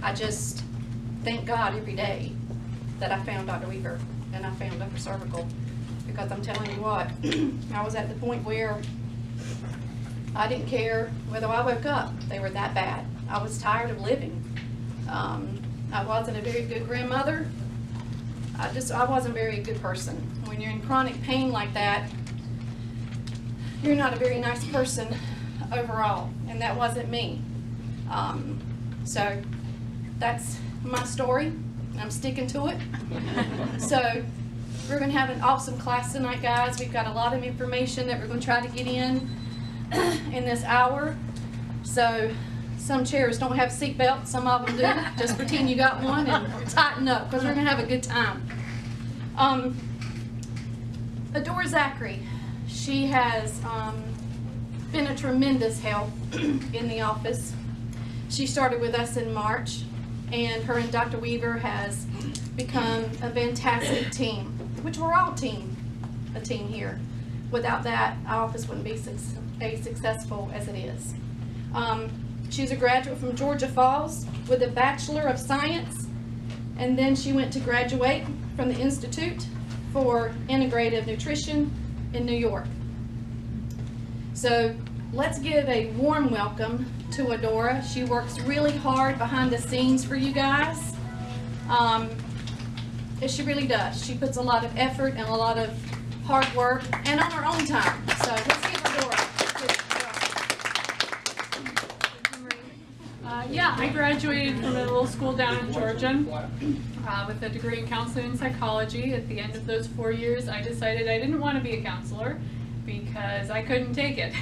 I just thank God every day that I found Dr. Wheeler and I found Dr. Cervical, because I'm telling you what, I was at the point where I didn't care whether I woke up. They were that bad. I was tired of living. I wasn't a very good grandmother. I wasn't a very good person. When you're in chronic pain like that, you're not a very nice person overall, and that wasn't me. So that's my story. I'm sticking to it. So we're going to have an awesome class tonight, guys. We've got a lot of information that we're going to try to get in this hour. So some chairs don't have seat belts, some of them do. Just pretend you got one and tighten up, because we're going to have a good time. Adora Zachary, she has been a tremendous help in the office. She started with us in March, and her and Dr. Weaver has become a fantastic team, which we're all a team here. Without that, our office wouldn't be as successful as it is. She's a graduate from Georgia Falls with a Bachelor of Science, and then she went to graduate from the Institute for Integrative Nutrition in New York. So let's give a warm welcome to Adora. She works really hard behind the scenes for you guys. She really does. She puts a lot of effort and a lot of hard work, and on her own time. So let's give Adora. Yeah, I graduated from a little school down in Georgia with a degree in counseling and psychology. At the end of those 4 years, I decided I didn't want to be a counselor because I couldn't take it.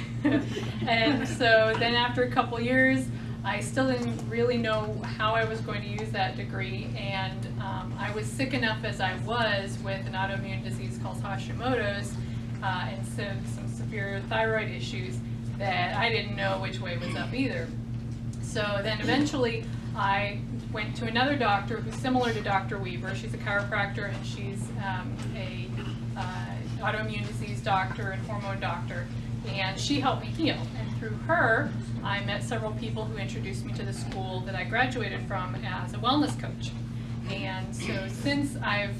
And so then after a couple years, I still didn't really know how I was going to use that degree, and I was sick enough as I was with an autoimmune disease called Hashimoto's and some severe thyroid issues that I didn't know which way was up either. So then eventually I went to another doctor who's similar to Dr. Weaver. She's a chiropractor, and she's a autoimmune disease doctor and hormone doctor, and she helped me heal. And through her, I met several people who introduced me to the school that I graduated from as a wellness coach. And so since I've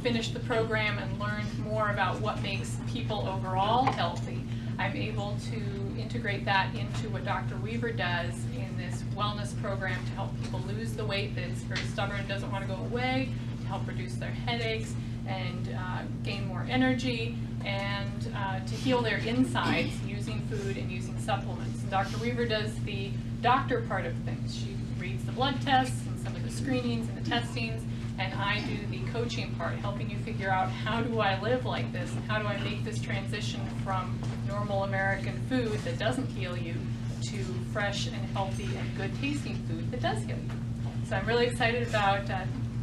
finished the program and learned more about what makes people overall healthy, I'm able to integrate that into what Dr. Weaver does in this wellness program to help people lose the weight that is very stubborn and doesn't want to go away, to help reduce their headaches and gain more energy, and to heal their insides using food and using supplements. And Dr. Weaver does the doctor part of things. She reads the blood tests and some of the screenings and the testings, and I do the coaching part, helping you figure out how do I live like this, and how do I make this transition from normal American food that doesn't heal you to fresh and healthy and good tasting food that does heal you. So I'm really excited about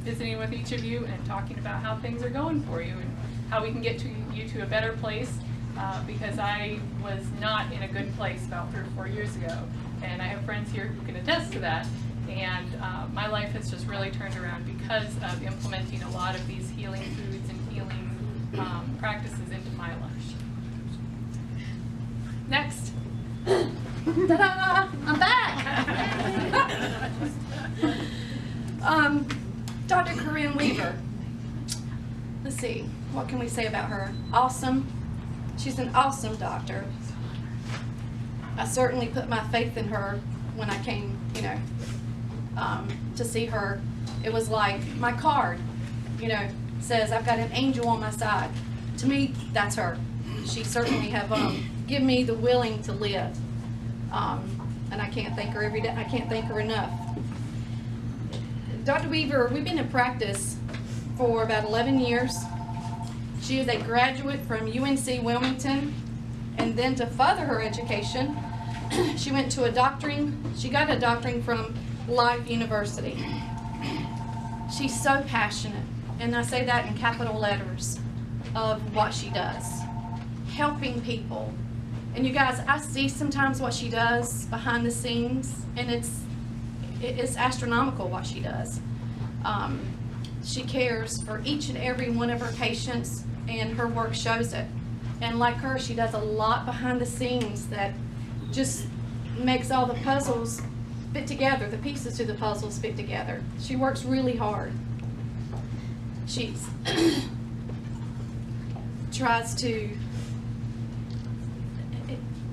visiting with each of you and talking about how things are going for you and how we can get you to a better place, because I was not in a good place about 3 or 4 years ago, and I have friends here who can attest to that. And my life has just really turned around because of implementing a lot of these healing foods and healing practices into my life. Next. Ta-da! I'm back! Dr. Corinne Weaver. Let's see, what can we say about her? Awesome. She's an awesome doctor. I certainly put my faith in her when I came, to see her. It was like my card, says I've got an angel on my side. To me, that's her. She certainly have given me the willing to live. And I can't thank her every day. I can't thank her enough. Dr. Weaver, we've been in practice for about 11 years. She is a graduate from UNC Wilmington, and then to further her education, she went to she got a doctoring from Life University. She's so passionate, and I say that in capital letters, of what she does, helping people. And you guys, I see sometimes what she does behind the scenes, and it's astronomical what she does. She cares for each and every one of her patients, and her work shows it. And like her, she does a lot behind the scenes that just makes all the puzzles fit together. The pieces to the puzzles fit together. She works really hard. She's tries to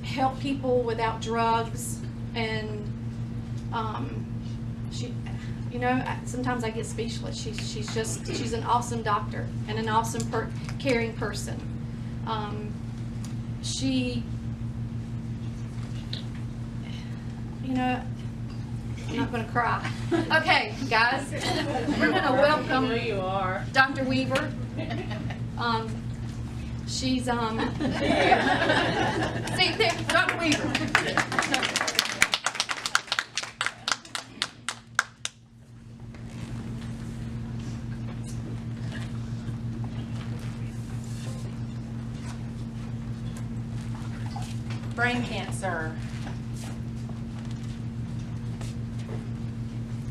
help people without drugs, and she, you know, sometimes I get speechless. She's an awesome doctor and an awesome caring person. She, you know, I'm not going to cry. Okay, guys, we're going to welcome you are. Dr. Weaver. She's see there, Dr. Weaver. Brain cancer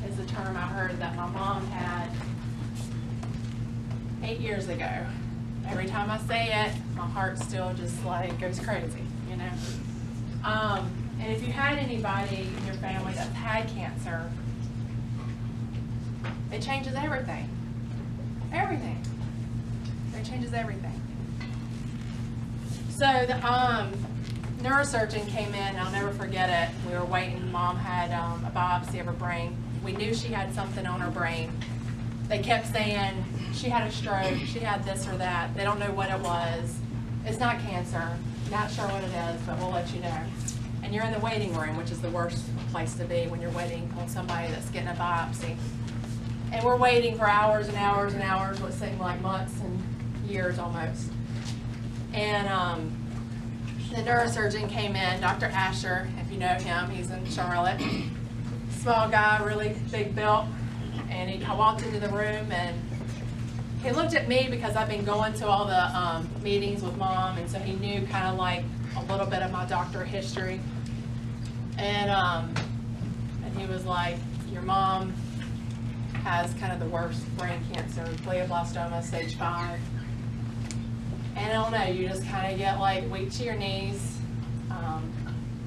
is a term I heard that my mom had 8 years ago. Every time I say it, my heart still just like goes crazy, you know. And if you had anybody in your family that's had cancer, it changes everything. Everything. It changes everything. So the neurosurgeon came in, I'll never forget it. We were waiting, Mom had a biopsy of her brain. We knew she had something on her brain. They kept saying she had a stroke, she had this or that. They don't know what it was. It's not cancer, not sure what it is, but we'll let you know. And you're in the waiting room, which is the worst place to be when you're waiting on somebody that's getting a biopsy. And we're waiting for hours and hours and hours, what seemed like months and years almost. And the neurosurgeon came in, Dr. Asher, if you know him, he's in Charlotte. Small guy, really big built. And he walked into the room and he looked at me because I've been going to all the meetings with Mom, and so he knew kind of like a little bit of my doctor history. And he was like, your mom has kind of the worst brain cancer, glioblastoma, stage 5. And I don't know, you just kind of get like weak to your knees.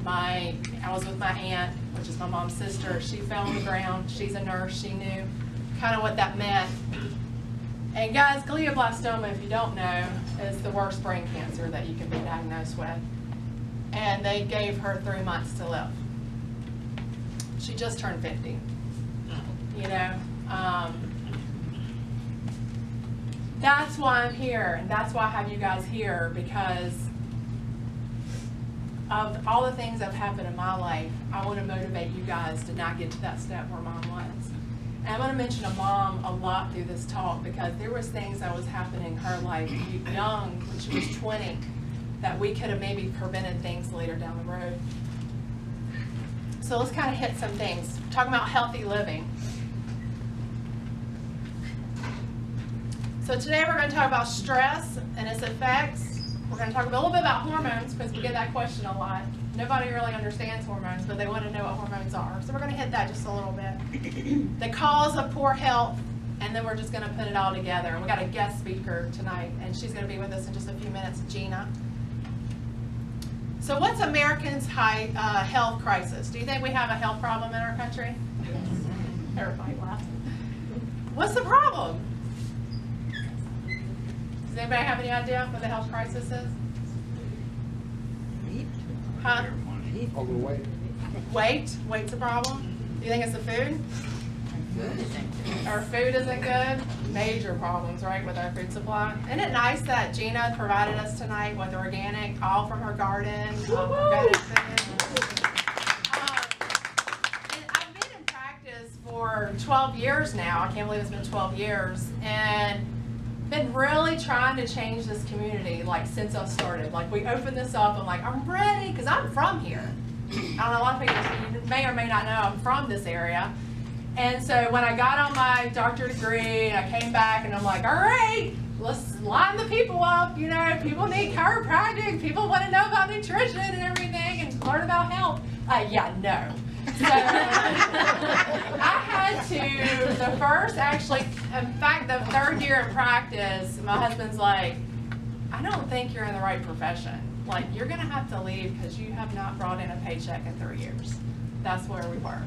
I was with my aunt, which is my mom's sister. She fell on the ground. She's a nurse. She knew kind of what that meant. And guys, glioblastoma, if you don't know, is the worst brain cancer that you can be diagnosed with. And they gave her 3 months to live. She just turned 50. You know, that's why I'm here, and that's why I have you guys here, because of all the things that have happened in my life. I want to motivate you guys to not get to that step where Mom was. And I'm going to mention a mom a lot through this talk, because there was things that was happening in her life young, when she was 20, that we could have maybe prevented things later down the road. So let's kind of hit some things. We're talking about healthy living. So today we're going to talk about stress and its effects. We're going to talk a little bit about hormones, because we get that question a lot. Nobody really understands hormones, but they want to know what hormones are. So we're going to hit that just a little bit. The cause of poor health, and then we're just going to put it all together. And we got a guest speaker tonight, and she's going to be with us in just a few minutes, Gina. So what's Americans' high health crisis? Do you think we have a health problem in our country? Yes. Everybody laughs. What's the problem? Does anybody have any idea what the health crisis is? Huh? Overweight. Weight? Weight's a problem? Do you think it's the food? Our food isn't good? Major problems, right, with our food supply. Isn't it nice that Gina provided us tonight with organic, all from her garden, organic food? And I've been in practice for 12 years now. I can't believe it's been 12 years. And been really trying to change this community, like, since I started. Like, we opened this up, I'm like, I'm ready, because I'm from here. I don't know, a lot of people, you may or may not know, I'm from this area. And so when I got on my doctorate degree, I came back and I'm like, all right, let's line the people up. You know, people need chiropractic, people want to know about nutrition and everything and learn about health. Yeah, no. So I had to, the first, actually, in fact, the third year in practice, my husband's like, I don't think you're in the right profession. Like, you're going to have to leave because you have not brought in a paycheck in 3 years. That's where we were.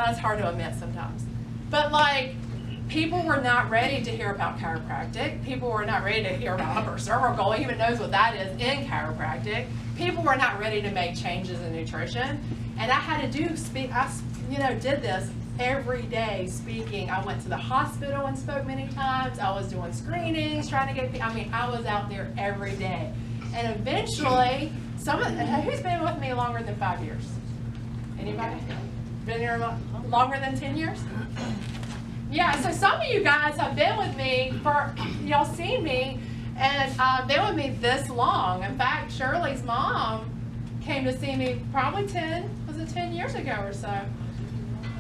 that's hard to admit sometimes. But like, people were not ready to hear about chiropractic. People were not ready to hear about upper cervical. Who even knows what that is in chiropractic? People were not ready to make changes in nutrition. And I had to did this every day speaking. I went to the hospital and spoke many times. I was doing screenings, trying to get, I was out there every day. And eventually, who's been with me longer than 5 years? Anybody? Been here longer than 10 years? Yeah, so some of you guys have been with me y'all seen me, and been with me this long. In fact, Shirley's mom came to see me probably 10 years ago or so.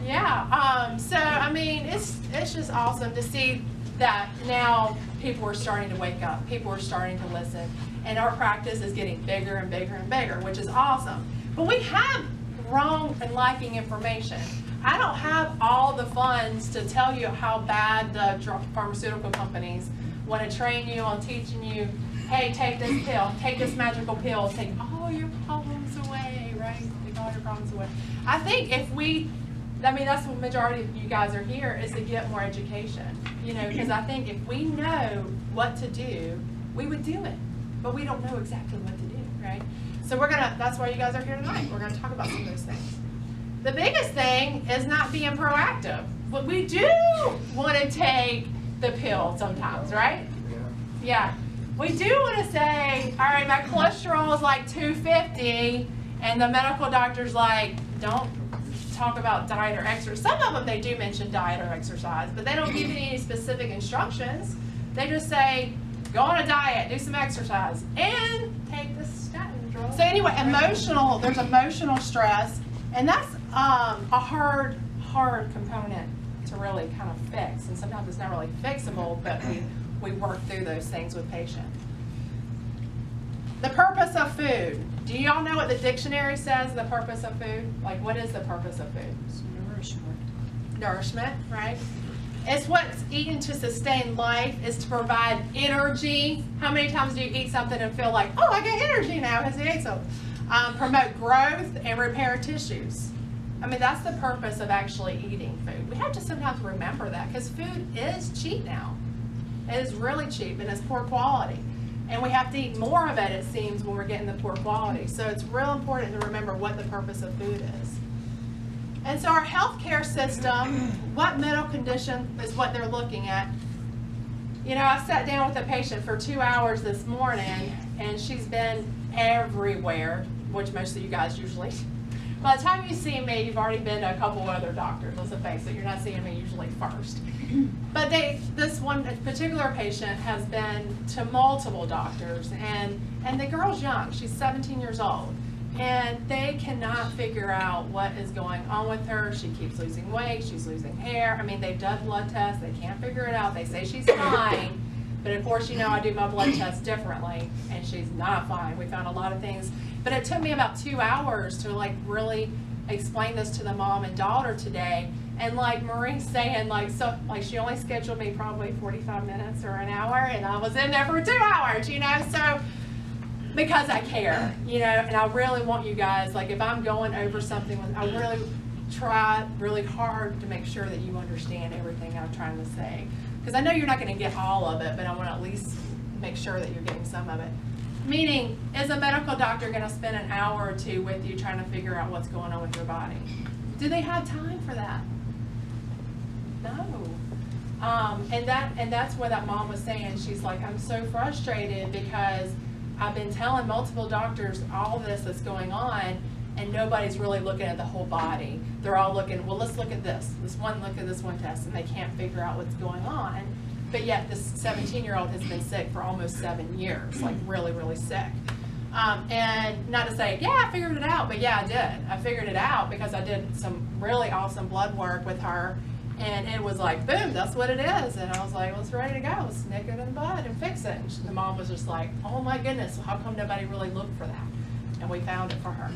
Yeah, it's just awesome to see that now people are starting to wake up. People are starting to listen. And our practice is getting bigger and bigger and bigger, which is awesome. But we have wrong and lacking information. I don't have all the funds to tell you how bad the pharmaceutical companies want to train you on teaching you, hey, take this pill, take this magical pill, take all your problems away, right? Take all your problems away. I think that's what the majority of you guys are here, is to get more education, because I think if we know what to do, we would do it, but we don't know exactly what to do, right? So that's why you guys are here tonight. We're gonna talk about some of those things. The biggest thing is not being proactive. But we do want to take the pill sometimes, right? Yeah. We do want to say, all right, my cholesterol is like 250, and the medical doctor's like, don't talk about diet or exercise. Some of them, they do mention diet or exercise, but they don't give you any specific instructions. They just say, go on a diet, do some exercise, and take this statin drug. So anyway, there's emotional stress, and that's a hard component to really kind of fix, and sometimes it's not really fixable, but we work through those things with patients. The purpose of food. Do y'all know what the dictionary says, the purpose of food? Like, what is the purpose of food? Nourishment, right? It's what's eaten to sustain life, is to provide energy. How many times do you eat something and feel like, oh, I get energy now because I ate something? Promote growth and repair tissues. That's the purpose of actually eating food. We have to sometimes remember that, because food is cheap now. It is really cheap, and it's poor quality. And we have to eat more of it seems, when we're getting the poor quality. So it's real important to remember what the purpose of food is. And so our healthcare system, what medical condition is what they're looking at. I sat down with a patient for 2 hours this morning, and she's been everywhere, which most of you guys usually. By the time you see me, you've already been to a couple other doctors. Let's face it, you're not seeing me usually first. But this one particular patient has been to multiple doctors, and the girl's young. She's 17 years old, and they cannot figure out what is going on with her. She keeps losing weight. She's losing hair. They've done blood tests. They can't figure it out. They say she's fine, but of course, I do my blood tests differently, and she's not fine. We found a lot of things. But it took me about 2 hours to really explain this to the mom and daughter today. And like Marie's saying, she only scheduled me probably 45 minutes or an hour, and I was in there for 2 hours, so because I care, and I really want you guys, if I'm going over something, I really try really hard to make sure that you understand everything I'm trying to say. Because I know you're not going to get all of it, but I want to at least make sure that you're getting some of it. Meaning, is a medical doctor going to spend an hour or two with you trying to figure out what's going on with your body? Do they have time for that? No. And that's what that mom was saying. She's like, I'm so frustrated because I've been telling multiple doctors all this that's going on, and nobody's really looking at the whole body. They're all looking, well, let's look at this. Look at this one test, and they can't figure out what's going on. But yet this 17-year-old has been sick for almost 7 years, really, really sick. And not to say, yeah, I figured it out, but yeah, I did. I figured it out because I did some really awesome blood work with her, and it was like, boom, that's what it is. And I was like, well, it's ready to go. Let's nip it in the bud and fix it. And the mom was just like, oh my goodness, how come nobody really looked for that? And we found it for her.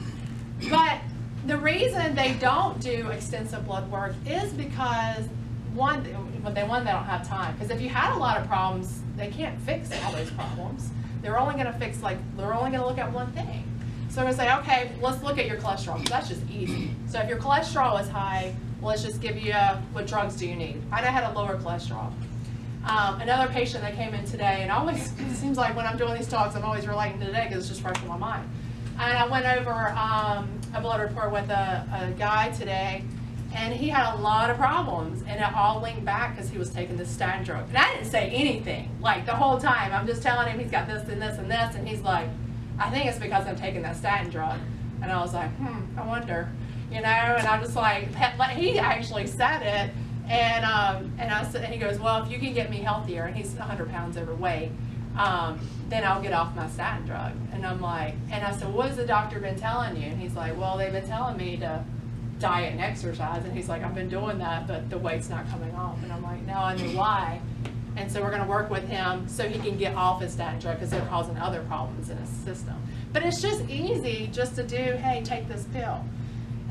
But the reason they don't do extensive blood work is because they don't have time. Because if you had a lot of problems, they can't fix all those problems. They're only going to look at one thing. So I'm going to say, okay, let's look at your cholesterol, because that's just easy. So if your cholesterol is high, Well, let's just give you what drugs do you need? I had a lower cholesterol. Another patient that came in today, and always, it seems like when I'm doing these talks, I'm always relating to today because it's just fresh in my mind. And I went over a blood report with a guy today, and he had a lot of problems, and it all linked back because he was taking this statin drug. And I didn't say anything, like the whole time. I'm just telling him he's got this and this and this, and he's like, I think it's because I'm taking that statin drug. And I was like, I wonder, you know, and I'm just like, he actually said it, and I said, and he goes, well, if you can get me healthier, and he's 100 pounds overweight, then I'll get off my statin drug. And I'm like, and I said, what has the doctor been telling you? And he's like, well, they've been telling me to diet and exercise. And he's like, I've been doing that, but the weight's not coming off. And I'm like, no, I knew why. And so we're going to work with him so he can get off his statin drug because they're causing other problems in his system. But it's just easy just to do, hey, take this pill.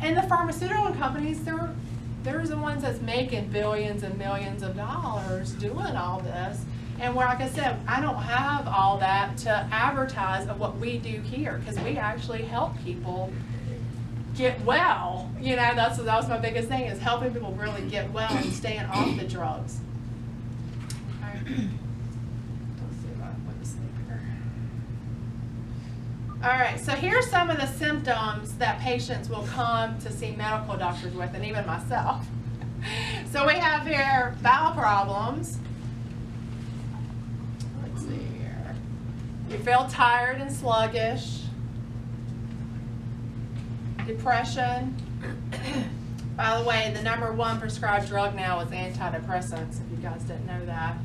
And the pharmaceutical companies, they're the ones that's making billions and millions of dollars doing all this. And where, like I said, I don't have all that to advertise of what we do here because we actually help people get well. You know, that was my biggest thing, is helping people really get well and staying off the drugs. Okay. Let's see if I went to sleep here. All right, so here's some of the symptoms that patients will come to see medical doctors with, and even myself. So we have here bowel problems. Let's see here. You feel tired and sluggish. Depression. By the way, the #1 prescribed drug now is antidepressants, if you guys didn't know that.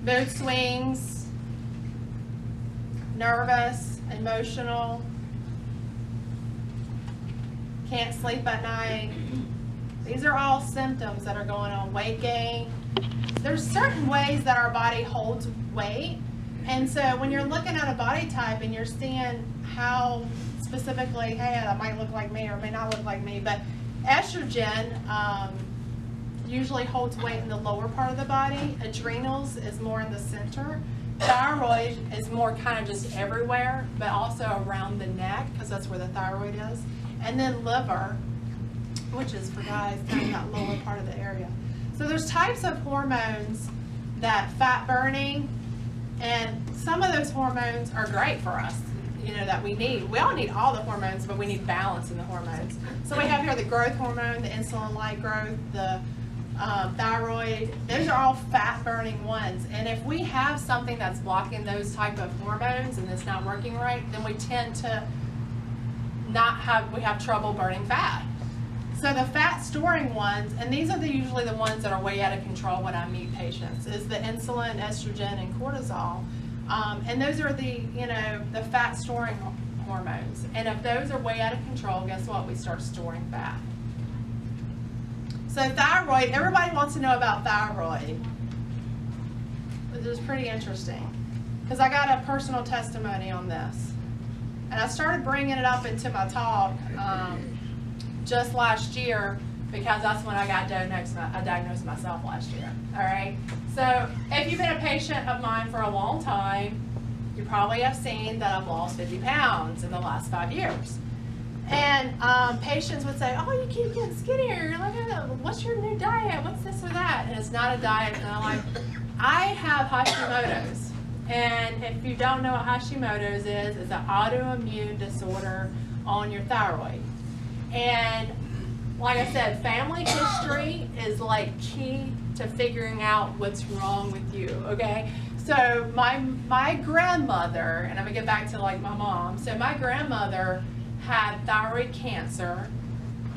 Mood swings, nervous, emotional, can't sleep at night. These are all symptoms that are going on. Weight gain. There's certain ways that our body holds weight. And so when you're looking at a body type and you're seeing how specifically, hey, that might look like me or may not look like me, but estrogen usually holds weight in the lower part of the body. Adrenals is more in the center. Thyroid is more kind of just everywhere, but also around the neck because that's where the thyroid is. And then liver, which is for guys, kind of that lower part of the area. So there's types of hormones that fat burning, and some of those hormones are great for us, you know, that we need. We all need all the hormones, but we need balance in the hormones. So we have here the growth hormone, the insulin-like growth, the thyroid. Those are all fat-burning ones. And if we have something that's blocking those type of hormones and it's not working right, then we tend to we have trouble burning fat. So the fat-storing ones, and these are usually the ones that are way out of control when I meet patients, is the insulin, estrogen, and cortisol. And those are the fat-storing hormones. And if those are way out of control, guess what? We start storing fat. So thyroid, everybody wants to know about thyroid. This is pretty interesting because I got a personal testimony on this. And I started bringing it up into my talk just last year because that's when I got diagnosed myself last year. All right. So if you've been a patient of mine for a long time, you probably have seen that I've lost 50 pounds in the last 5 years. And patients would say, oh, you keep getting skinnier. You're like, what's your new diet? What's this or that? And it's not a diet. And I'm like, I have Hashimoto's. And if you don't know what Hashimoto's is, it's an autoimmune disorder on your thyroid. And like I said, family history is like key to figuring out what's wrong with you, okay? So my grandmother, and I'm gonna get back to like my mom, so my grandmother had thyroid cancer,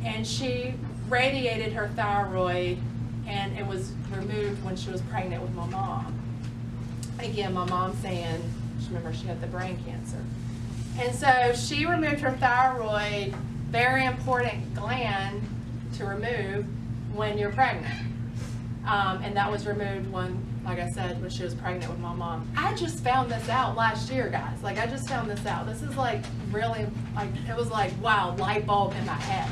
and she radiated her thyroid, and it was removed when she was pregnant with my mom. Again, my mom saying, remember she had the brain cancer. And so she removed her thyroid, very important gland to remove when you're pregnant. And that was removed when, like I said, when she was pregnant with my mom. I just found this out last year, guys. Like, I just found this out. This is like really, like, it was like, wow, light bulb in my head.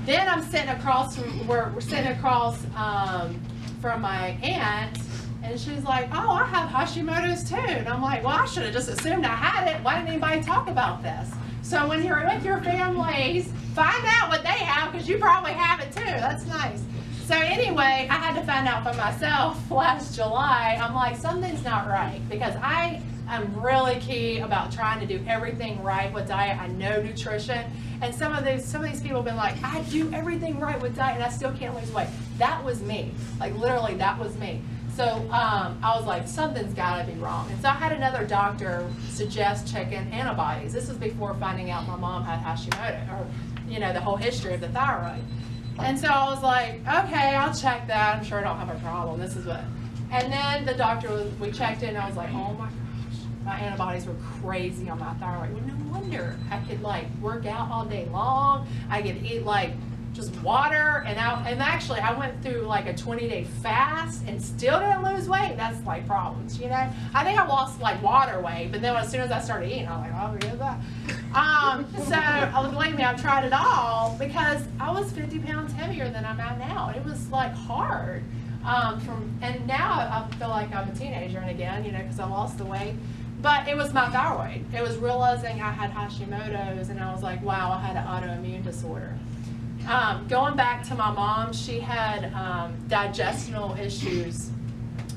Then I'm sitting across from, we're sitting across from my aunt, and she's like, oh, I have Hashimoto's too. And I'm like, well, I should have just assumed I had it. Why didn't anybody talk about this? So when you're with your families, find out what they have, because you probably have it too. That's nice. So anyway, I had to find out for myself last July. I'm like, something's not right, because I am really key about trying to do everything right with diet. I know nutrition, and some of these people have been like, I do everything right with diet and I still can't lose weight. That was me. Like literally, that was me. So I was like, something's got to be wrong. And so I had another doctor suggest checking antibodies. This was before finding out my mom had Hashimoto, or the whole history of the thyroid. And so I was like, okay, I'll check that. I'm sure I don't have a problem. This is what. And then the doctor we checked in, and I was like, oh my gosh, my antibodies were crazy on my thyroid. Well, no wonder. I could work out all day long. I could eat just water, and actually I went through a 20-day fast and still didn't lose weight. That's problems, I think I lost water weight, but then as soon as I started eating, I was like, oh, forget that. So believe me, I've tried it all, because I was 50 pounds heavier than I'm at now. It was hard. And now I feel like I'm a teenager again, because I lost the weight. But it was my thyroid. It was realizing I had Hashimoto's, and I was like, wow, I had an autoimmune disorder. Going back to my mom, she had digestional issues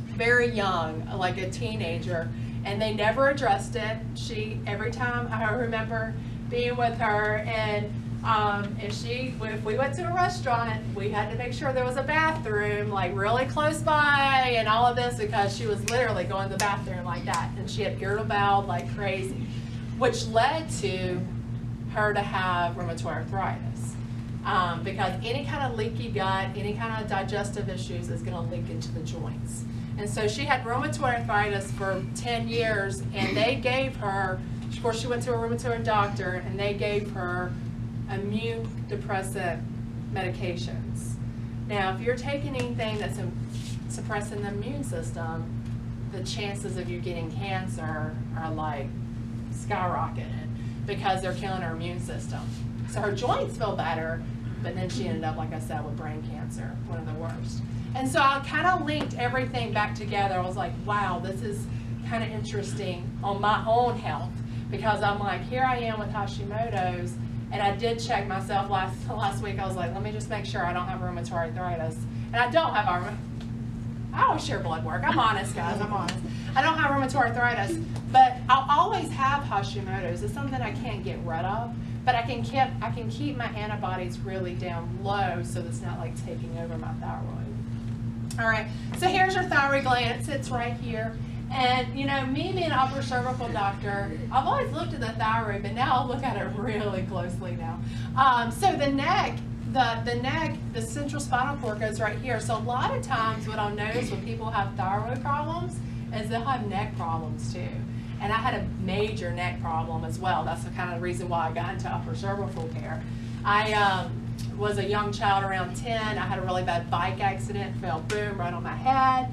very young, like a teenager, and they never addressed it. Every time I remember being with her, and if we went to a restaurant, we had to make sure there was a bathroom really close by and all of this, because she was literally going to the bathroom like that, and she had irritable bowel like crazy, which led to her to have rheumatoid arthritis. Because any kind of leaky gut, any kind of digestive issues is going to leak into the joints. And so she had rheumatoid arthritis for 10 years, and they gave her, of course she went to a rheumatoid doctor, and they gave her immune depressant medications. Now, if you're taking anything that's suppressing the immune system, the chances of you getting cancer are skyrocketed, because they're killing her immune system. So her joints feel better, but then she ended up, like I said, with brain cancer, one of the worst. And so I kind of linked everything back together. I was like, wow, this is kind of interesting on my own health, because I'm like, here I am with Hashimoto's, and I did check myself last week. I was like, let me just make sure I don't have rheumatoid arthritis. And I don't have I always share blood work. I'm honest, guys, I'm honest. I don't have rheumatoid arthritis, but I'll always have Hashimoto's. It's something I can't get rid of. But I can keep my antibodies really down low, so it's not taking over my thyroid. All right, so here's your thyroid gland. It sits right here. And me being an upper cervical doctor, I've always looked at the thyroid, but now I'll look at it really closely now. So the neck, the central spinal cord goes right here. So a lot of times what I'll notice when people have thyroid problems is they'll have neck problems too. And I had a major neck problem as well. That's the kind of reason why I got into upper cervical care. I was a young child around 10. I had a really bad bike accident, fell boom right on my head.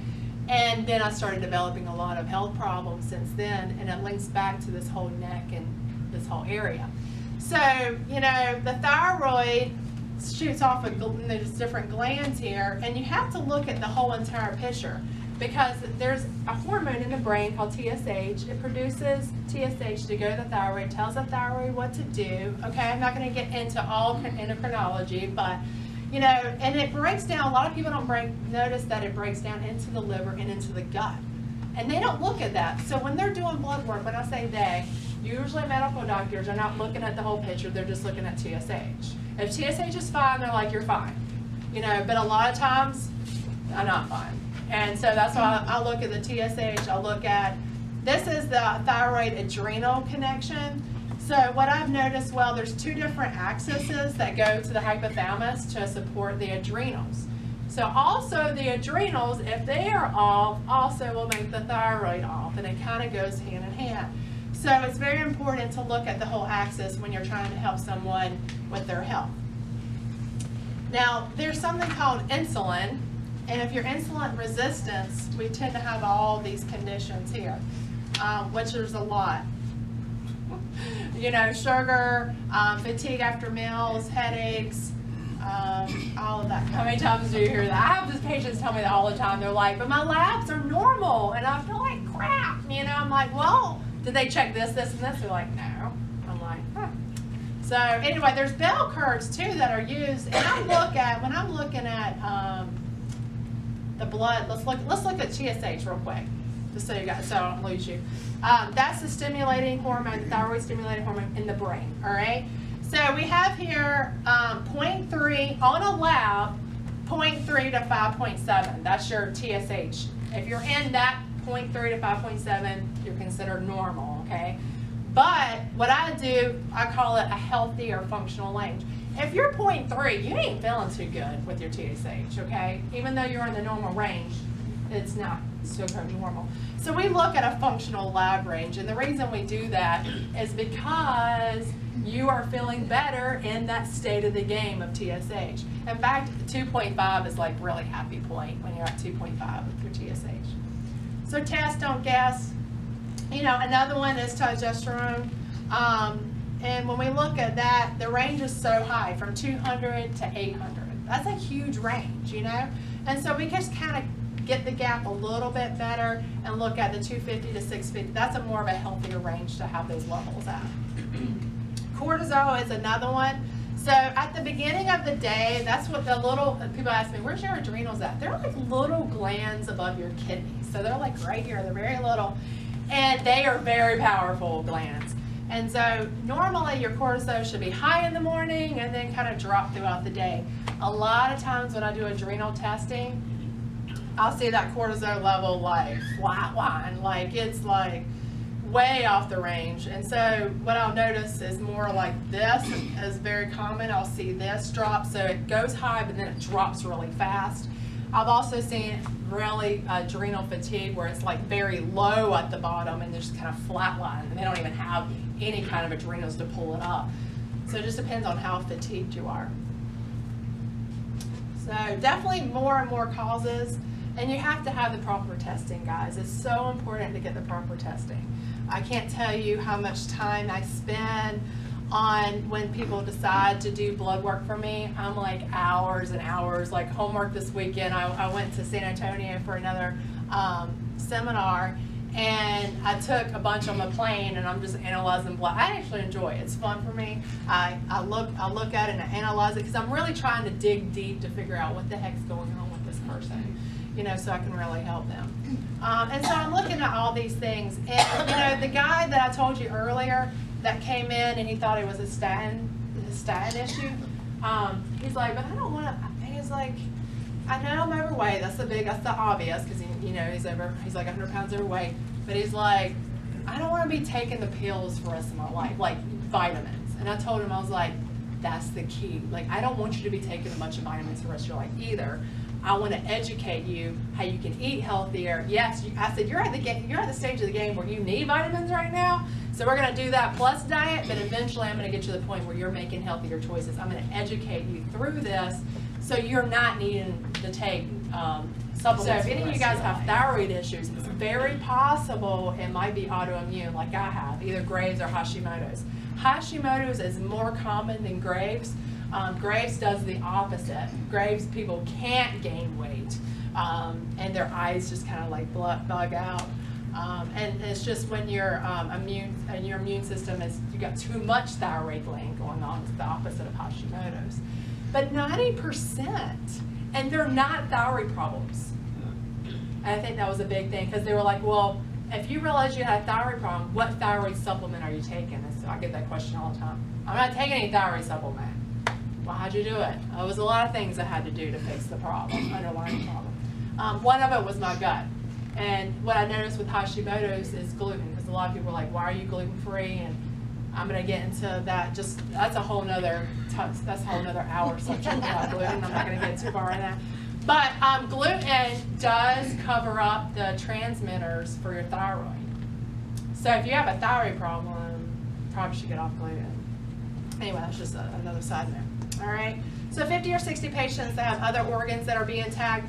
And then I started developing a lot of health problems since then, and it links back to this whole neck and this whole area. So, the thyroid shoots off of there's different glands here, and you have to look at the whole entire picture, because there's a hormone in the brain called TSH. It produces TSH to go to the thyroid, tells the thyroid what to do. Okay, I'm not going to get into all endocrinology, but and it breaks down. A lot of people don't notice that it breaks down into the liver and into the gut, and they don't look at that. So when they're doing blood work, when I say they, usually medical doctors are not looking at the whole picture. They're just looking at TSH. If TSH is fine, they're like, you're fine. But a lot of times, I'm not fine. And so that's why I look at the TSH. I'll look at, this is the thyroid adrenal connection. So what I've noticed, there's two different axes that go to the hypothalamus to support the adrenals. So also the adrenals, if they are off, also will make the thyroid off, and it kind of goes hand in hand. So it's very important to look at the whole axis when you're trying to help someone with their health. Now, there's something called insulin, and if you're insulin resistance, we tend to have all these conditions here, which there's a lot. Sugar, fatigue after meals, headaches, all of that. How many times do you hear that? I have these patients tell me that all the time. They're like, but my labs are normal, and I feel like crap. I'm like, well, did they check this, this, and this? They're like, no. I'm like, huh. So anyway, there's bell curves too that are used, and when I'm looking at the blood, let's look at TSH real quick, just so I don't lose you. That's the stimulating hormone, thyroid stimulating hormone in the brain. All right. So we have here 0.3 on a lab, 0.3 to 5.7. That's your TSH. If you're in that 0.3 to 5.7, you're considered normal. Okay. But what I do, I call it a healthy or functional range. If you're 0.3, you ain't feeling too good with your TSH, okay? Even though you're in the normal range, it's not so normal. So we look at a functional lab range, and the reason we do that is because you are feeling better in that state of the game of TSH. In fact, 2.5 is like really happy point when you're at 2.5 with your TSH. So test, don't guess. You know, another one is testosterone. And when we look at that, the range is so high, from 200 to 800. That's a huge range, you know? And so we just kind of get the gap a little bit better and look at the 250 to 650. That's a more of a healthier range to have those levels at. Cortisol is another one. So at the beginning of the day, that's what the little, people ask me, where's your adrenals at? They're like little glands above your kidneys. So they're like right here, they're very little. And they are very powerful glands. And so normally your cortisol should be high in the morning and then kind of drop throughout the day. A lot of times when I do adrenal testing, I'll see that cortisol level like flatline, like it's like way off the range. And so what I'll notice is more like this is very common. I'll see this drop, so it goes high but then it drops really fast. I've also seen really adrenal fatigue where it's like very low at the bottom and they're just kind of flatline and they don't even have any kind of adrenals to pull it up. So it just depends on how fatigued you are. So definitely more and more causes, and you have to have the proper testing, guys. It's so important to get the proper testing. I can't tell you how much time I spend on when people decide to do blood work for me. I'm like hours and hours, like homework this weekend. I went to San Antonio for another seminar, and I took a bunch on the plane and I'm just analyzing blood. I actually enjoy it. It's fun for me. I look at it and I analyze it because I'm really trying to dig deep to figure out what the heck's going on with this person, you know, so I can really help them. And so I'm looking at all these things, and you know, the guy that I told you earlier that came in and he thought it was a statin issue, he's like, but I don't want to, he's like, I know I'm overweight, that's the obvious, because you know, he's like 100 pounds overweight, but he's like, I don't want to be taking the pills for the rest of my life, like vitamins. And I told him, I was like, that's the key. Like, I don't want you to be taking a bunch of vitamins for the rest of your life either. I want to educate you how you can eat healthier. Yes, I said, you're at the stage of the game where you need vitamins right now, so we're going to do that plus diet, but eventually I'm going to get you to the point where you're making healthier choices. I'm going to educate you through this so you're not needing to take supplements. So if any of you guys have thyroid issues, it's very possible it might be autoimmune like I have, either Graves' or Hashimoto's. Hashimoto's is more common than Graves'. Graves' does the opposite. Graves' people can't gain weight, and their eyes just kind of like bug out. And it's just when your immune system is, you got too much thyroid gland going on. It's the opposite of Hashimoto's. But 90%, and they're not thyroid problems. And I think that was a big thing, because they were like, well, if you realize you had a thyroid problem, what thyroid supplement are you taking? And so I get that question all the time. I'm not taking any thyroid supplement. Well, how'd you do it? It was a lot of things I had to do to fix the problem, underlying problem. One of it was my gut. And what I noticed with Hashimoto's is gluten, because a lot of people are like, why are you gluten-free? And I'm going to get into that. That's a whole nother hour subject about gluten. I'm not going to get too far in that. But gluten does cover up the transmitters for your thyroid. So if you have a thyroid problem, you probably should get off gluten. Anyway, that's just another side note. All right. So 50 or 60 patients that have other organs that are being tagged.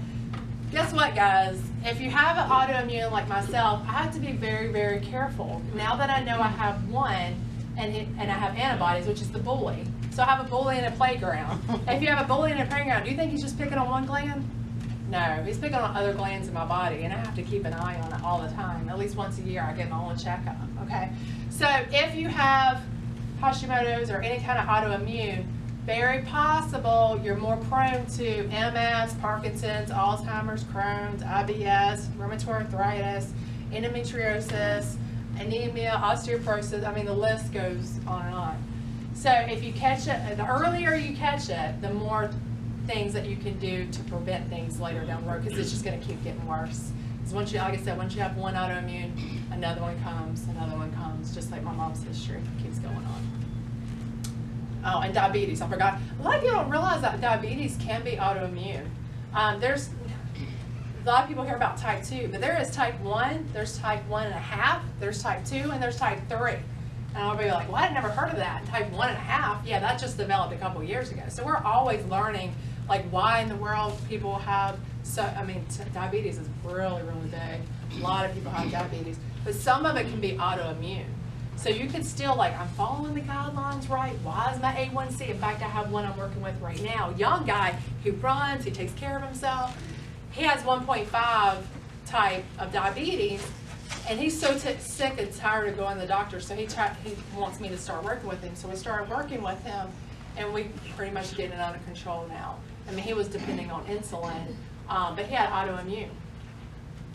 Guess what, guys? If you have an autoimmune like myself, I have to be very, very careful. Now that I know I have one, and I have antibodies, which is the bully. So I have a bully in a playground. If you have a bully in a playground, do you think he's just picking on one gland? No, he's picking on other glands in my body, and I have to keep an eye on it all the time. At least once a year, I get my own checkup, okay? So if you have Hashimoto's or any kind of autoimmune, very possible you're more prone to MS, Parkinson's, Alzheimer's, Crohn's, IBS, rheumatoid arthritis, endometriosis, anemia, osteoporosis. I mean, the list goes on and on. So if you catch it, the earlier you catch it, the more things that you can do to prevent things later down the road, because it's just going to keep getting worse. Because once you, like I said, once you have one autoimmune, another one comes, just like my mom's history keeps going on. Oh, and diabetes, I forgot. A lot of people don't realize that diabetes can be autoimmune. There's a lot of people hear about type 2, but there is type 1, there's type 1.5, there's type 2, and there's type 3. And I'll be like, well, I'd never heard of that. Type 1.5, yeah, that just developed a couple years ago. So we're always learning, like, why in the world people have, diabetes is really, really big. A lot of people have diabetes, but some of it can be autoimmune. So you could still, like, I'm following the guidelines right. Why is my A1C? In fact, I have one I'm working with right now. Young guy who runs, he takes care of himself. He has 1.5 type of diabetes, and he's so sick and tired of going to the doctor, so he wants me to start working with him. So we started working with him, and we pretty much getting it under control now. I mean, he was depending on insulin, but he had autoimmune.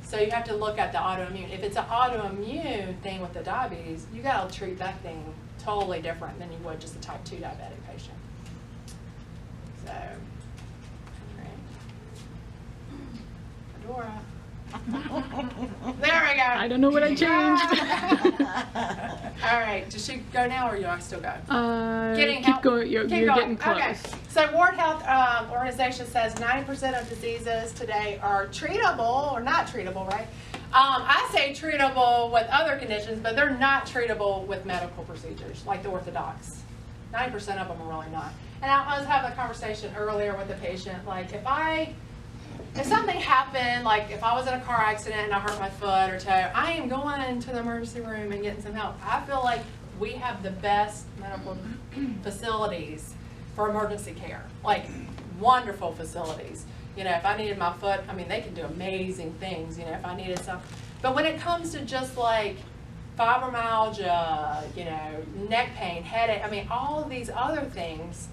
So you have to look at the autoimmune. If it's an autoimmune thing with the diabetes, you got to treat that thing totally different than you would just a type 2 diabetic patient. So, Dora. There we go. I don't know what I changed. All right, does she go now, or you I still go? Keep going. You're getting close. Okay. So World Health Organization says 90% of diseases today are treatable or not treatable, right? I say treatable with other conditions, but they're not treatable with medical procedures, like the orthodox. 90% of them are really not. And I was having a conversation earlier with a patient, like if something happened, like if I was in a car accident and I hurt my foot or toe, I am going to the emergency room and getting some help. I feel like we have the best medical facilities for emergency care, like wonderful facilities. You know, if I needed my foot, I mean, they can do amazing things, you know, if I needed something. But when it comes to just like fibromyalgia, you know, neck pain, headache, I mean, all of these other things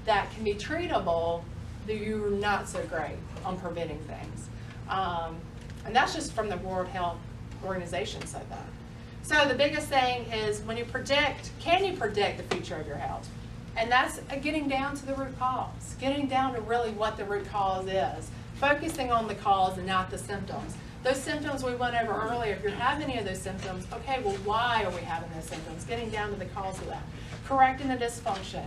that can be treatable, you're not so great on preventing things. And that's just from the World Health Organization said that. So the biggest thing is when you predict, can you predict the future of your health? And that's getting down to the root cause, getting down to really what the root cause is, focusing on the cause and not the symptoms. Those symptoms we went over earlier, if you have any of those symptoms, okay, well, why are we having those symptoms? Getting down to the cause of that. Correcting the dysfunction.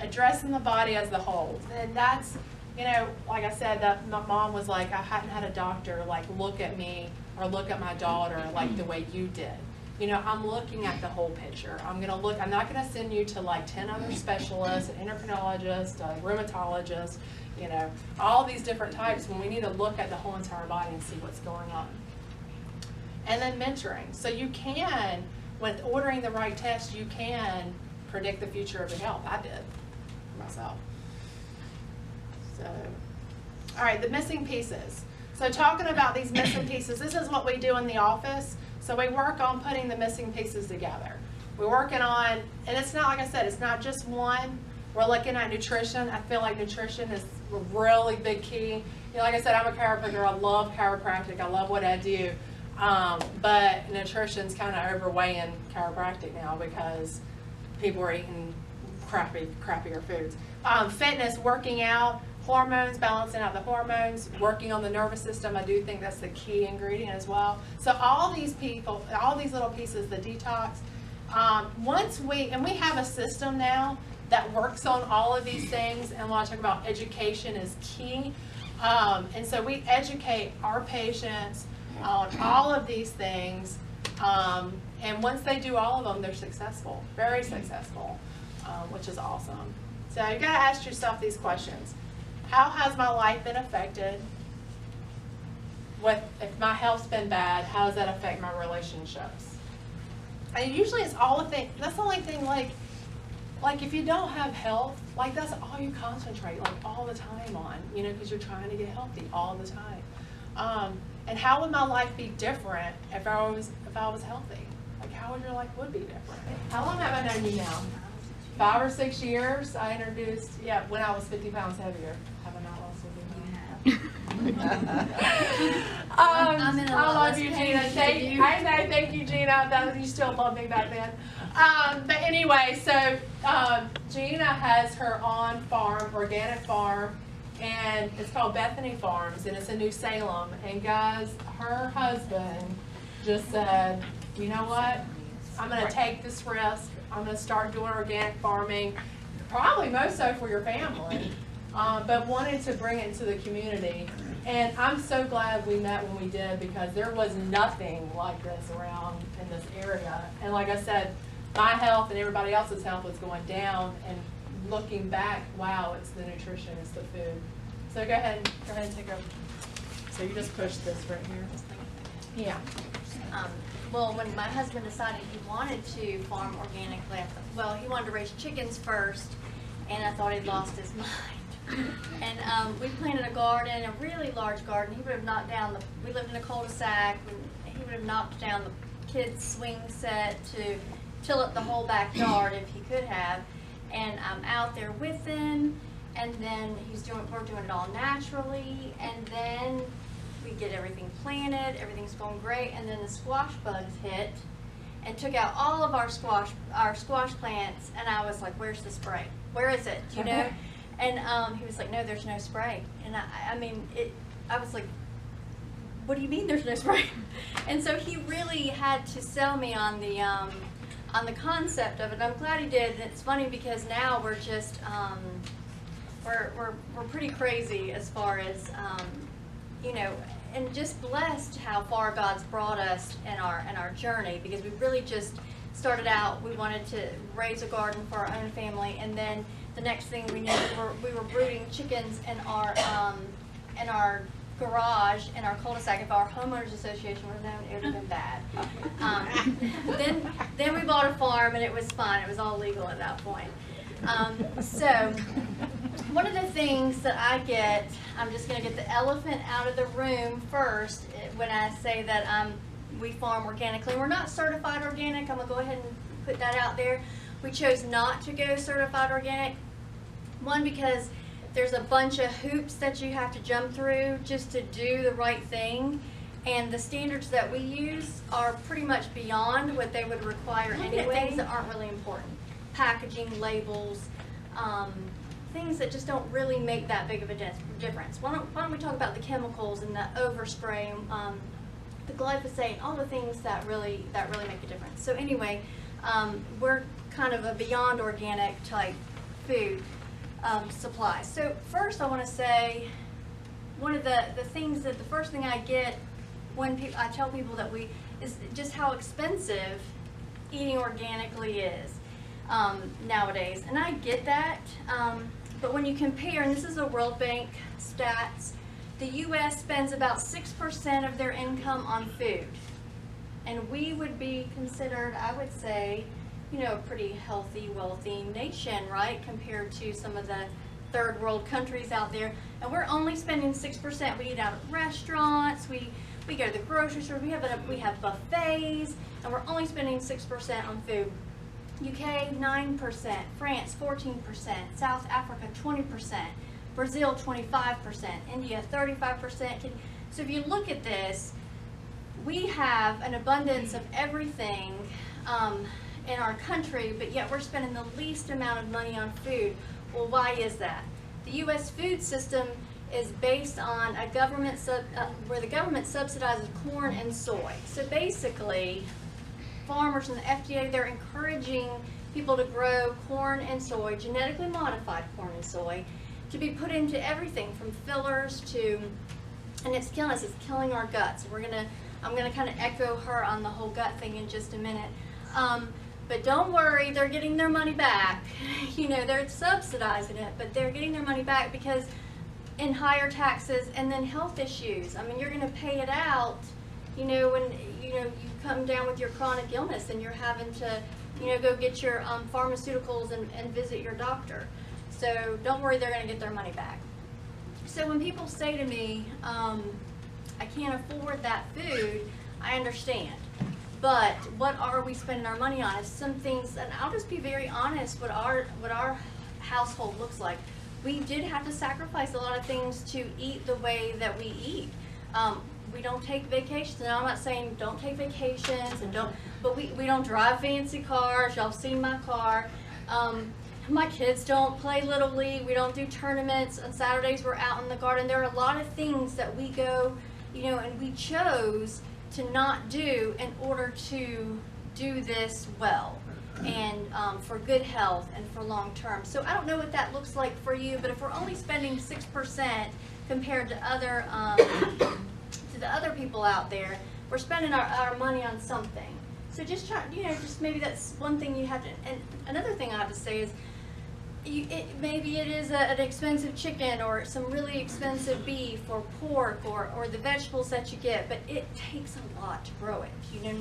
Addressing the body as the whole. And that's, you know, like I said, that my mom was like, I hadn't had a doctor like look at me or look at my daughter like the way you did. You know, I'm looking at the whole picture. I'm not gonna send you to like 10 other specialists, an endocrinologist, a rheumatologist, you know, all these different types when we need to look at the whole entire body and see what's going on. And then mentoring. So you can, when ordering the right test, you can predict the future of your health. I did myself. So, all right, the missing pieces. So talking about these missing pieces, this is what we do in the office. So we work on putting the missing pieces together. We're working on, and it's not, like I said, it's not just one. We're looking at nutrition. I feel like nutrition is a really big key. You know, like I said, I'm a chiropractor. I love chiropractic. I love what I do. But nutrition's kind of overweighing chiropractic now because people are eating crappier foods. Fitness, working out, hormones, balancing out the hormones, working on the nervous system. I do think that's the key ingredient as well. So all these people, all these little pieces, the detox, we have a system now that works on all of these things. And when I talk about education is key. And so we educate our patients on all of these things. And once they do all of them, they're successful, very successful, which is awesome. So you gotta ask yourself these questions. How has my life been affected? If my health's been bad, how does that affect my relationships? And usually it's all the thing, that's the only thing, like if you don't have health, like that's all you concentrate, like all the time on, you know, because you're trying to get healthy all the time. And how would my life be different if I was healthy? Like, how would your life would be different? How long have I known you now? 5 or 6 years. I introduced, when I was 50 pounds heavier. Have I not lost 50 pounds? I'm in a I lot love less you, pain Gina. than you. I know, thank you, Gina. You still loved me back then. But anyway, so Gina has her own farm, organic farm, and it's called Bethany Farms, and it's in New Salem. And guys, her husband just said, you know what? I'm going to take this risk. I'm going to start doing organic farming, probably most so for your family, but wanted to bring it into the community. And I'm so glad we met when we did, because there was nothing like this around in this area. And like I said, my health and everybody else's health was going down, and looking back, wow, it's the nutrition, it's the food. So go ahead and take over. So you just push this right here. Yeah. Well, when my husband decided he wanted to farm organically, he wanted to raise chickens first, and I thought he'd lost his mind. And we planted a garden, a really large garden. He would have knocked down we lived in a cul-de-sac, and he would have knocked down the kids' swing set to till up the whole backyard if he could have. And I'm out there with him, and then we're doing it all naturally, and then we get everything planted, everything's going great, and then the squash bugs hit and took out all of our squash plants, and I was like, where's the spray? Where is it? You know? And he was like, no, there's no spray. And I was like, what do you mean there's no spray? And so he really had to sell me on the concept of it. I'm glad he did. And it's funny because now we're just we're pretty crazy as far as and just blessed how far God's brought us in our journey, because we really just started out, we wanted to raise a garden for our own family, and then the next thing we knew, we were brooding chickens in our garage in our cul-de-sac. If our homeowners association would have known, it would have been bad. Then we bought a farm, and it was fine. It was all legal at that point. So one of the things that I get, I'm just going to get the elephant out of the room first when I say that we farm organically. We're not certified organic. I'm going to go ahead and put that out there. We chose not to go certified organic. One, because there's a bunch of hoops that you have to jump through just to do the right thing. And the standards that we use are pretty much beyond what they would require anyway. Things that aren't really important. Packaging, labels, things that just don't really make that big of a difference. Why don't we talk about the chemicals and the overspray, the glyphosate, all the things that really make a difference. So anyway, we're kind of a beyond organic type food supply. So first I want to say, one of the things that the first thing I get when I tell people that is just how expensive eating organically is nowadays. And I get that, but when you compare, and this is a World Bank stats, the U.S. spends about 6% of their income on food. And we would be considered, I would say, a pretty healthy, wealthy nation, right, compared to some of the third world countries out there. And we're only spending 6%. We eat out at restaurants, we go to the grocery store, we have buffets, and we're only spending 6% on food. UK, 9%, France, 14%, South Africa, 20%, Brazil, 25%, India, 35%. So if you look at this, we have an abundance of everything in our country, but yet we're spending the least amount of money on food. Well, why is that? The U.S. food system is based on a government where the government subsidizes corn and soy. So basically, farmers and the FDA, they're encouraging people to grow corn and soy, genetically modified corn and soy, to be put into everything from fillers to, and it's killing us, it's killing our guts. I'm gonna kind of echo her on the whole gut thing in just a minute. But don't worry, they're getting their money back. They're subsidizing it, but they're getting their money back because in higher taxes and then health issues. I mean, you're gonna pay it out, when you come down with your chronic illness and you're having to, go get your pharmaceuticals and visit your doctor. So don't worry, they're going to get their money back. So when people say to me, I can't afford that food, I understand. But what are we spending our money on? It's some things, and I'll just be very honest, what our household looks like. We did have to sacrifice a lot of things to eat the way that we eat. We don't take vacations. Now I'm not saying don't take vacations and but we don't drive fancy cars. Y'all seen my car. My kids don't play Little League. We don't do tournaments. On Saturdays we're out in the garden. There are a lot of things that we go, and we chose to not do in order to do this well and for good health and for long term. So I don't know what that looks like for you, but if we're only spending 6% compared to other the other people out there, we're spending our money on something. So just try, just maybe that's one thing you have to. And another thing I have to say is, maybe it is an expensive chicken or some really expensive beef or pork or the vegetables that you get, but it takes a lot to grow it.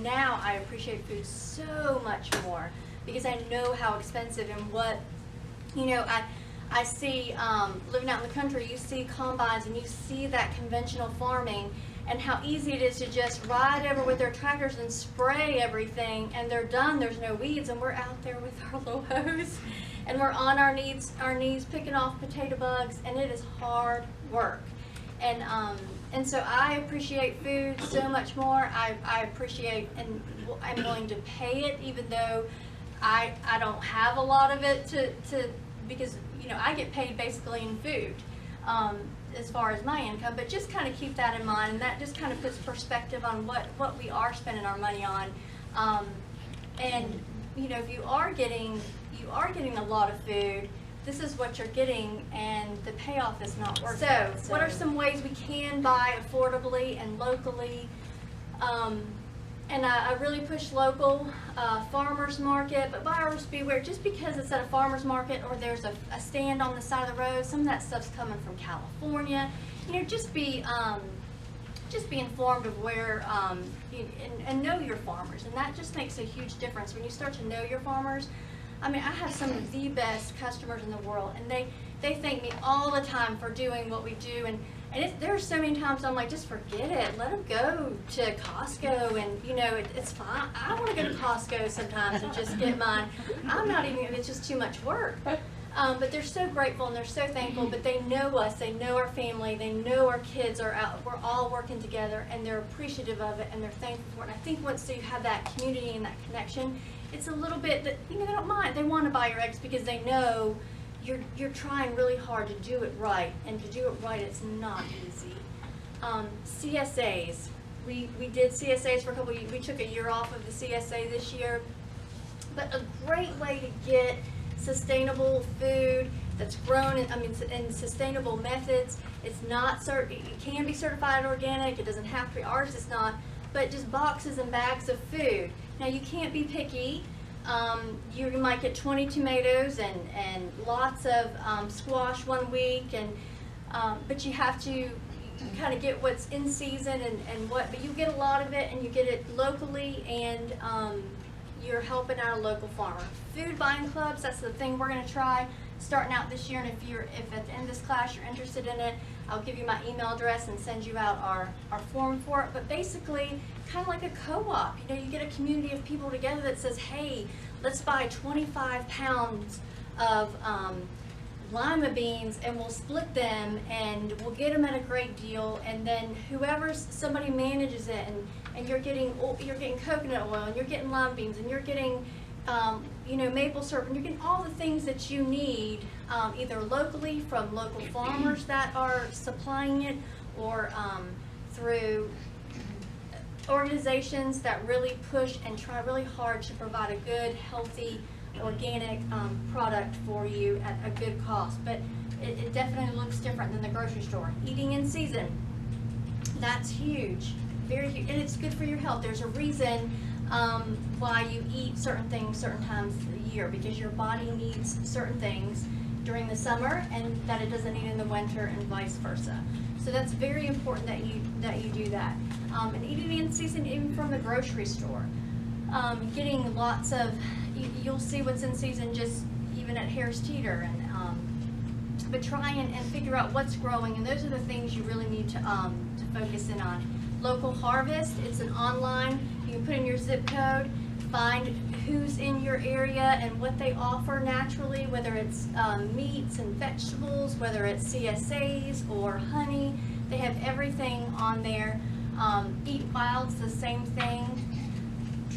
Now I appreciate food so much more because I know how expensive and what, I see, living out in the country, you see combines and you see that conventional farming and how easy it is to just ride over with their tractors and spray everything and they're done, there's no weeds, and we're out there with our little hose and we're on our knees picking off potato bugs, and it is hard work. And so I appreciate food so much more. I appreciate, and I'm willing to pay it even though I don't have a lot of it because I get paid basically in food as far as my income, but just kind of keep that in mind, and that just kind of puts perspective on what we are spending our money on. And if you are getting a lot of food, this is what you're getting, and the payoff is not worth it. So what are some ways we can buy affordably and locally? And I really push local farmers market, but buyers beware. Just because it's at a farmers market or there's a stand on the side of the road, some of that stuff's coming from California. Just be informed of where and know your farmers, and that just makes a huge difference when you start to know your farmers. I mean, I have some of the best customers in the world, and they thank me all the time for doing what we do, and there are so many times I'm like, just forget it, let them go to Costco, and it's fine. I want to go to Costco sometimes and just get mine. I'm not even, it's just too much work. But they're so grateful and they're so thankful, but they know us, they know our family, they know our kids are out, we're all working together, and they're appreciative of it and they're thankful for it. And I think once you have that community and that connection, it's a little bit that, they don't mind. They want to buy your eggs because they know you're trying really hard to do it right, and to do it right, it's not easy. CSAs. We did CSAs for a couple of years. We took a year off of the CSA this year, but a great way to get sustainable food that's grown in sustainable methods. It's not it can be certified organic. It doesn't have to be. Ours is not, but just boxes and bags of food. Now you can't be picky. You might get 20 tomatoes and lots of squash one week, but you have to kind of get what's in season but you get a lot of it, and you get it locally, and you're helping out a local farmer. Food buying clubs, that's the thing we're going to try starting out this year, and if at the end of this class you're interested in it, I'll give you my email address and send you out our form for it. But basically, kind of like a co-op, you get a community of people together that says, hey, let's buy 25 pounds of lima beans, and we'll split them, and we'll get them at a great deal, and then somebody manages it, and you're getting coconut oil, and you're getting lima beans, and you're getting maple syrup, and you're getting all the things that you need, either locally from local farmers that are supplying it, or through organizations that really push and try really hard to provide a good, healthy, organic product for you at a good cost. But it definitely looks different than the grocery store. Eating in season, that's huge, very huge, and it's good for your health. There's a reason why you eat certain things certain times of the year, because your body needs certain things during the summer and that it doesn't need in the winter, and vice versa. So that's very important that you do that. And eating in season, even from the grocery store. Getting lots of, you'll see what's in season just even at Harris Teeter, but try and figure out what's growing, and those are the things you really need to focus in on. Local Harvest, it's an online, You can put in your zip code, find who's in your area and what they offer naturally, whether it's meats and vegetables, whether it's CSAs or honey. They have everything on there. Eat Wild's the same thing.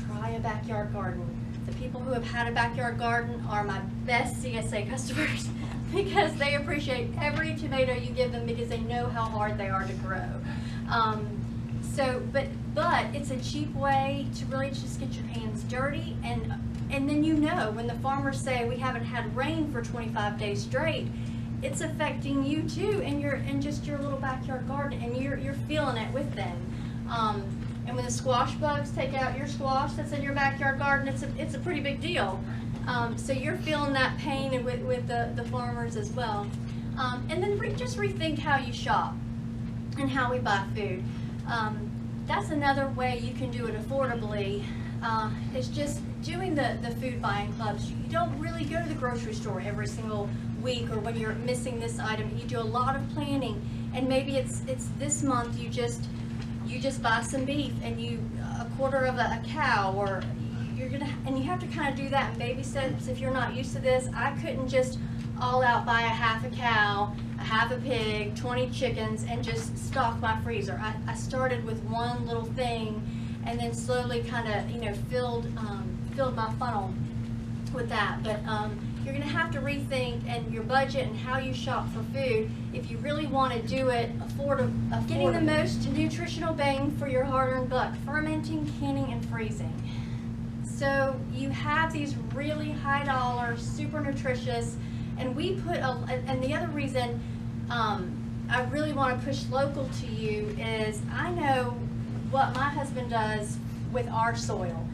Try a backyard garden. The people who have had a backyard garden are my best CSA customers because they appreciate every tomato you give them because they know how hard they are to grow. But it's a cheap way to really just get your hands dirty, and then when the farmers say we haven't had rain for 25 days straight, it's affecting you too in just your little backyard garden, and you're feeling it with them. And when the squash bugs take out your squash that's in your backyard garden, it's a pretty big deal. So you're feeling that pain with the farmers as well. And then just rethink how you shop and how we buy food. That's another way you can do it affordably. Is just doing the food buying clubs. You don't really go to the grocery store every single week, or when you're missing this item. You do a lot of planning, and maybe it's this month you just buy some beef and a quarter of a cow, or and you have to kind of do that in baby steps. If you're not used to this, I couldn't just all out buy a half a cow, a half a pig, 20 chickens, and just stock my freezer. I started with one little thing, and then slowly kind of filled my funnel with that. But you're going to have to rethink and your budget and how you shop for food if you really want to do it affordable. Getting the most nutritional bang for your hard-earned buck. Fermenting, canning, and freezing. So you have these really high dollar, super nutritious, and we put and the other reason I really want to push local to you is I know what my husband does with our soil.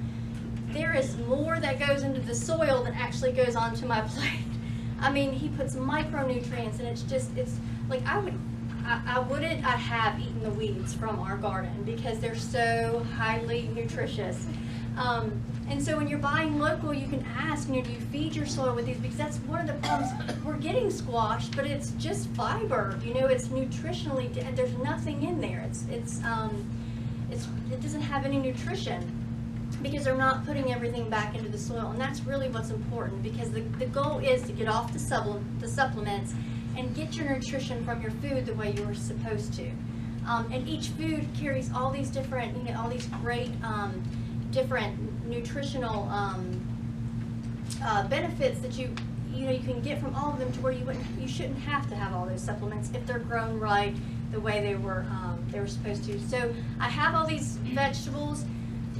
There is more that goes into the soil than actually goes onto my plate. I mean, he puts micronutrients, and it's like I wouldn't have eaten the weeds from our garden because they're so highly nutritious. And so when you're buying local, you can ask, do you feed your soil with these? Because that's one of the problems. We're getting squash, but it's just fiber. It's nutritionally, there's nothing in there. It doesn't have any nutrition because they're not putting everything back into the soil. And that's really what's important, because the goal is to get off the supplements and get your nutrition from your food the way you were supposed to. And each food carries all these different, all these great different nutritional benefits that you can get from all of them, to where you shouldn't have to have all those supplements if they're grown right the way they were supposed to. So I have all these vegetables.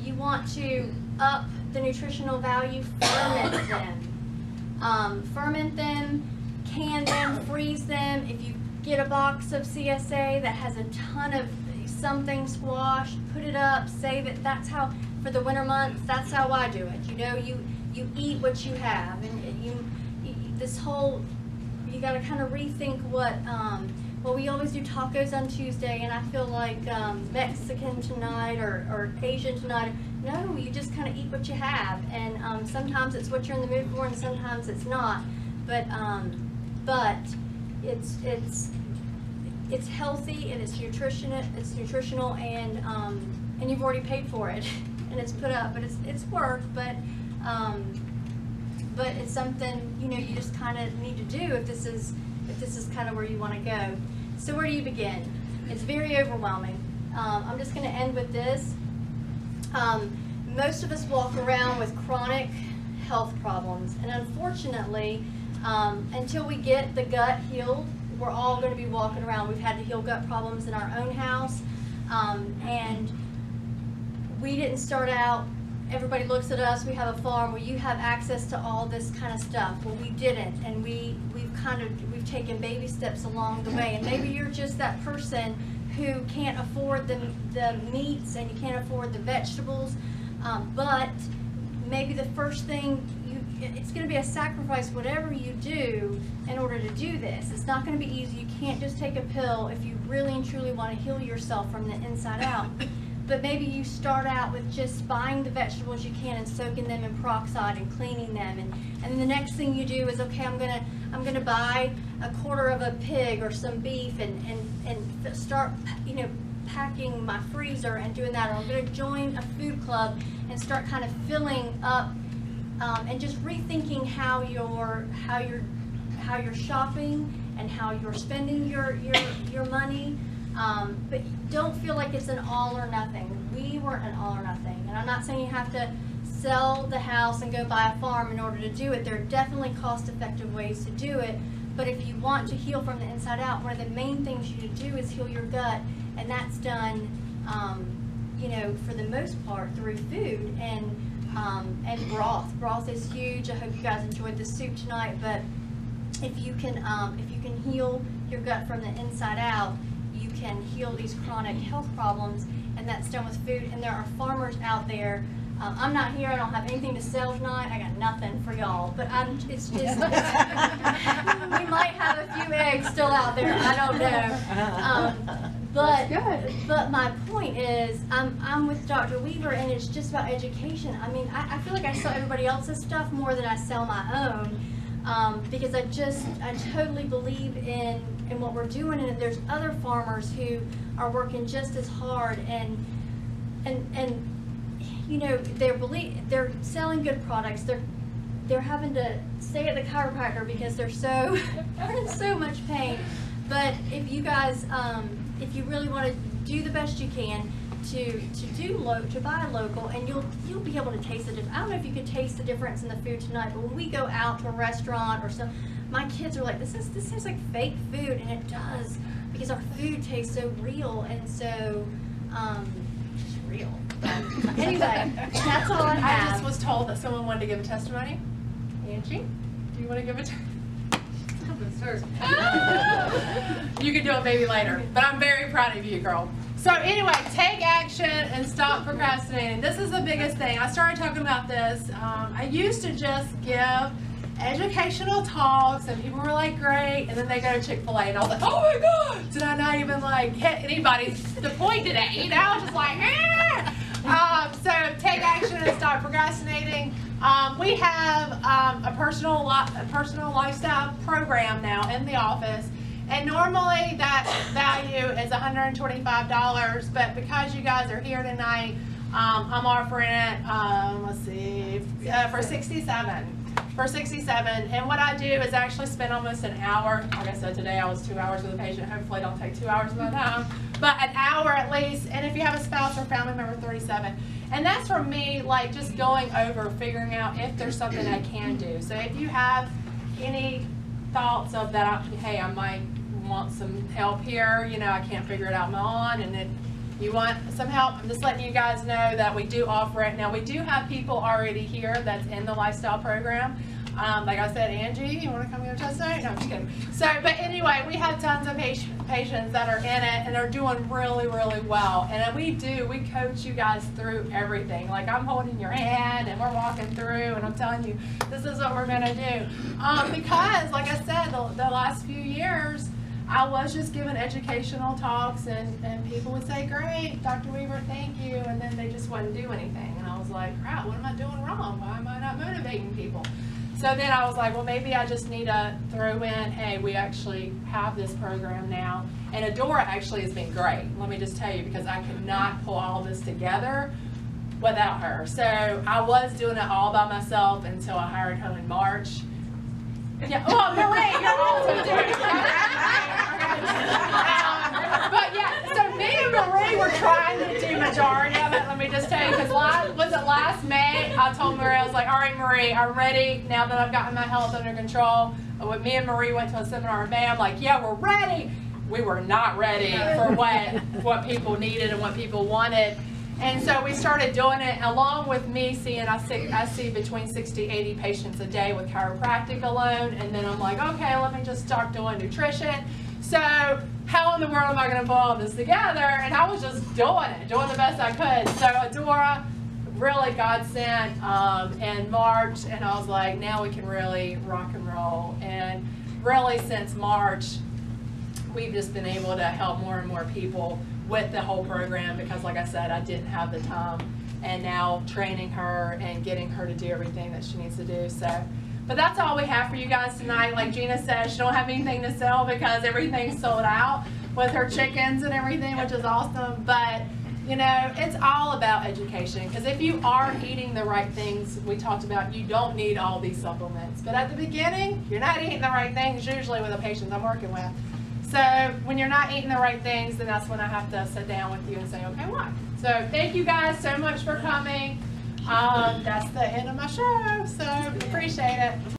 You want to up the nutritional value, ferment them. Ferment them, can them, freeze them. If you get a box of CSA that has a ton of something squash, put it up, save it. That's how, for the winter months, that's how I do it. You eat what you have, and you got to kind of rethink what. Well, we always do tacos on Tuesday, and I feel like Mexican tonight or Asian tonight. No, you just kind of eat what you have, and sometimes it's what you're in the mood for, and sometimes it's not. But it's healthy, and it's nutritional, and you've already paid for it, and it's put up. But it's work, but it's something you just kind of need to do if this is kind of where you want to go. So where do you begin? It's very overwhelming. I'm just going to end with this. Most of us walk around with chronic health problems, and unfortunately, until we get the gut healed, we're all going to be walking around. We've had to heal gut problems in our own house, and we didn't start out. Everybody looks at us, we have a farm, well, you have access to all this kind of stuff. Well, we didn't, and we've taken baby steps along the way. And maybe you're just that person who can't afford the meats, and you can't afford the vegetables, but maybe the first thing, it's going to be a sacrifice, whatever you do, in order to do this. It's not going to be easy. You can't just take a pill if you really and truly want to heal yourself from the inside out. But maybe you start out with just buying the vegetables you can and soaking them in peroxide and cleaning them, and then the next thing you do is, okay, I'm gonna buy a quarter of a pig or some beef and start packing my freezer and doing that, or I'm going to join a food club and start kind of filling up and just rethinking how you're shopping and how you're spending your money. But don't feel like it's an all or nothing. We weren't an all or nothing, and I'm not saying you have to sell the house and go buy a farm in order to do it. There are definitely cost-effective ways to do it. But if you want to heal from the inside out, one of the main things you should do is heal your gut, and that's done, you know, for the most part through food and broth. Broth is huge. I hope you guys enjoyed the soup tonight. But if you can heal your gut from the inside out, you can heal these chronic health problems, and that's done with food. And there are farmers out there. I'm not here. I don't have anything to sell tonight. I got nothing for y'all. But it's just we might have a few eggs still out there. I don't know. But my point is, I'm with Dr. Weaver, and it's just about education. I mean, I feel like I sell everybody else's stuff more than I sell my own, because I totally believe in what we're doing, and if there's other farmers who are working just as hard and you know, they're selling good products. They're having to stay at the chiropractor because they're in so much pain. But if you guys, if you really want to do the best you can to buy local, and you'll be able to taste the difference. I don't know if you could taste the difference in the food tonight, but when we go out to a restaurant or so, my kids are like, this seems like fake food, and it does, because our food tastes so real and so just real. But anyway, that's all I have. I just was told that someone wanted to give a testimony. Angie, do you want to give a testimony? You can do it maybe later, but I'm very proud of you, girl. So anyway, take action and stop procrastinating. This is the biggest thing. I started talking about this. I used to just give educational talks, and people were like, great, and then they go to Chick-fil-A, and I was like, oh my God, did I not even like hit anybody's the point today? You know, I was just like, ah! So take action and stop procrastinating. We have a personal lifestyle program now in the office, and normally that value is $125, but because you guys are here tonight, I'm offering it, let's see, for $67. For $67, and what I do is actually spend almost an hour. Like I said, today I was 2 hours with a patient. Hopefully I don't take 2 hours of my time, but an hour at least. And if you have a spouse or family member, 37. And that's for me, like just going over, figuring out if there's something I can do. So if you have any thoughts of that, hey, I might want some help here, you know, I can't figure it out on my own, and then you want some help, I'm just letting you guys know that we do offer it. Now, we do have people already here that's in the lifestyle program. Like I said, Angie, you want to come give a testimony? No, I'm just kidding. So, but anyway, we have tons of patients that are in it, and they're doing really, really well. And we coach you guys through everything. Like, I'm holding your hand, and we're walking through, and I'm telling you, this is what we're going to do. Because, like I said, the last few years, I was just giving educational talks, and people would say, great, Dr. Weaver, thank you, and then they just wouldn't do anything. And I was like, crap, what am I doing wrong? Why am I not motivating people? So then I was like, well, maybe I just need to throw in, hey, we actually have this program now. And Adora actually has been great, let me just tell you, because I could not pull all this together without her. So I was doing it all by myself until I hired her in March. Yeah, well, Marie, you're also doing it. But yeah, so me and Marie were trying to do majority of it. Let me just tell you, because last May, I told Marie, I was like, all right, Marie, I'm ready now that I've gotten my health under control. When me and Marie went to a seminar in May, I'm like, yeah, we're ready. We were not ready for what people needed and what people wanted. And so we started doing it along with me seeing, I see between 60, 80 patients a day with chiropractic alone. And then I'm like, okay, let me just start doing nutrition. So how in the world am I going to pull all this together? And I was just doing the best I could. So Adora, really God sent in March, and I was like, now we can really rock and roll. And really since March, we've just been able to help more and more people with the whole program, because like I said, I didn't have the time, and now training her and getting her to do everything that she needs to do. So, but that's all we have for you guys tonight. Like Gina said, she don't have anything to sell because everything's sold out. with her chickens and everything, which is awesome. But you know, it's all about education, because if you are eating the right things, we talked about, you don't need all these supplements. But at the beginning, you're not eating the right things, usually with the patients I'm working with. So when you're not eating the right things, then that's when I have to sit down with you and say, okay, why? So thank you guys so much for coming. That's the end of my show, so appreciate it.